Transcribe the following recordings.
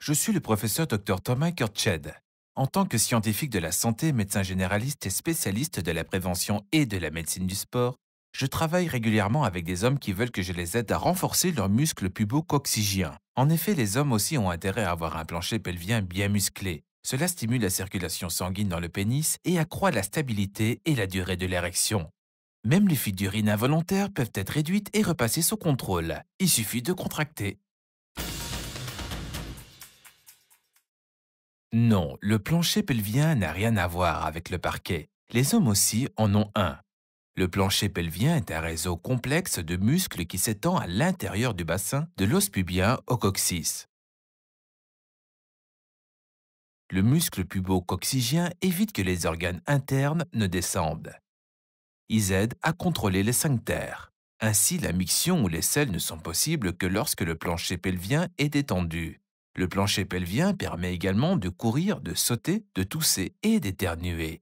Je suis le professeur Dr Thomas Kurtsched. En tant que scientifique de la santé, médecin généraliste et spécialiste de la prévention et de la médecine du sport, je travaille régulièrement avec des hommes qui veulent que je les aide à renforcer leurs muscles pubo-coccygiens. En effet, les hommes aussi ont intérêt à avoir un plancher pelvien bien musclé. Cela stimule la circulation sanguine dans le pénis et accroît la stabilité et la durée de l'érection. Même les fuites d'urine involontaires peuvent être réduites et repassées sous contrôle. Il suffit de contracter. Non, le plancher pelvien n'a rien à voir avec le parquet. Les hommes aussi en ont un. Le plancher pelvien est un réseau complexe de muscles qui s'étend à l'intérieur du bassin, de l'os pubien au coccyx. Le muscle pubo-coccygien évite que les organes internes ne descendent. Ils aident à contrôler les sphincters. Ainsi, la miction ou les selles ne sont possibles que lorsque le plancher pelvien est détendu. Le plancher pelvien permet également de courir, de sauter, de tousser et d'éternuer.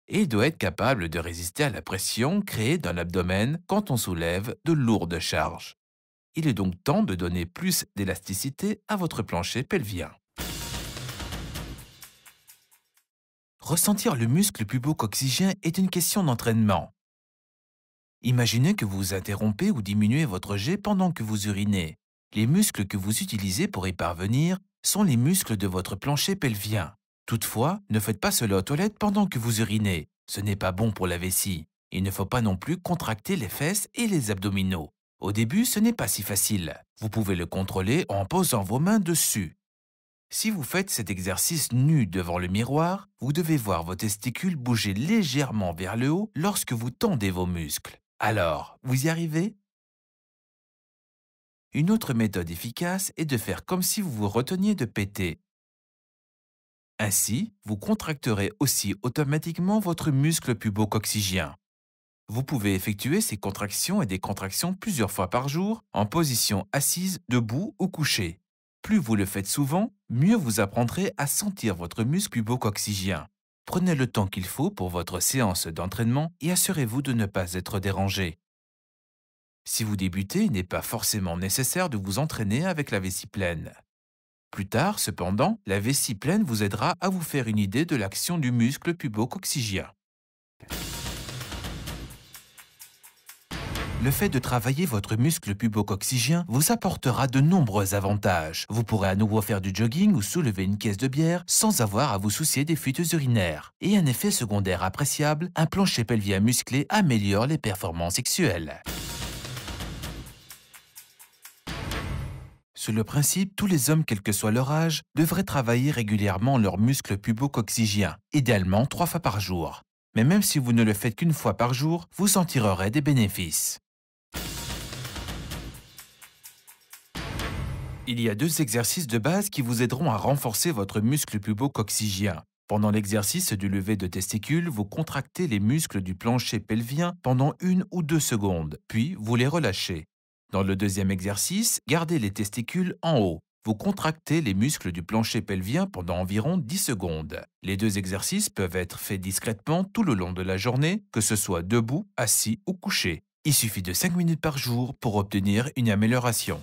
Et il doit être capable de résister à la pression créée dans l'abdomen quand on soulève de lourdes charges. Il est donc temps de donner plus d'élasticité à votre plancher pelvien. Ressentir le muscle pubo-coccygien est une question d'entraînement. Imaginez que vous interrompez ou diminuez votre jet pendant que vous urinez. Les muscles que vous utilisez pour y parvenir sont les muscles de votre plancher pelvien. Toutefois, ne faites pas cela aux toilettes pendant que vous urinez. Ce n'est pas bon pour la vessie. Il ne faut pas non plus contracter les fesses et les abdominaux. Au début, ce n'est pas si facile. Vous pouvez le contrôler en posant vos mains dessus. Si vous faites cet exercice nu devant le miroir, vous devez voir vos testicules bouger légèrement vers le haut lorsque vous tendez vos muscles. Alors, vous y arrivez? Une autre méthode efficace est de faire comme si vous vous reteniez de péter. Ainsi, vous contracterez aussi automatiquement votre muscle pubo-coccygien. Vous pouvez effectuer ces contractions et décontractions plusieurs fois par jour en position assise, debout ou couché. Plus vous le faites souvent, mieux vous apprendrez à sentir votre muscle pubo-coccygien. Prenez le temps qu'il faut pour votre séance d'entraînement et assurez-vous de ne pas être dérangé. Si vous débutez, il n'est pas forcément nécessaire de vous entraîner avec la vessie pleine. Plus tard, cependant, la vessie pleine vous aidera à vous faire une idée de l'action du muscle pubo-coccygien. Le fait de travailler votre muscle pubo-coccygien vous apportera de nombreux avantages. Vous pourrez à nouveau faire du jogging ou soulever une caisse de bière sans avoir à vous soucier des fuites urinaires. Et un effet secondaire appréciable, un plancher pelvien musclé améliore les performances sexuelles. Sur le principe, tous les hommes, quel que soit leur âge, devraient travailler régulièrement leurs muscles pubo-coccygiens, idéalement 3 fois par jour. Mais même si vous ne le faites qu'une fois par jour, vous en tirerez des bénéfices. Il y a 2 exercices de base qui vous aideront à renforcer votre muscle pubo-coccygien. Pendant l'exercice du lever de testicules, vous contractez les muscles du plancher pelvien pendant 1 ou 2 secondes, puis vous les relâchez. Dans le deuxième exercice, gardez les testicules en haut. Vous contractez les muscles du plancher pelvien pendant environ 10 secondes. Les 2 exercices peuvent être faits discrètement tout le long de la journée, que ce soit debout, assis ou couché. Il suffit de 5 minutes par jour pour obtenir une amélioration.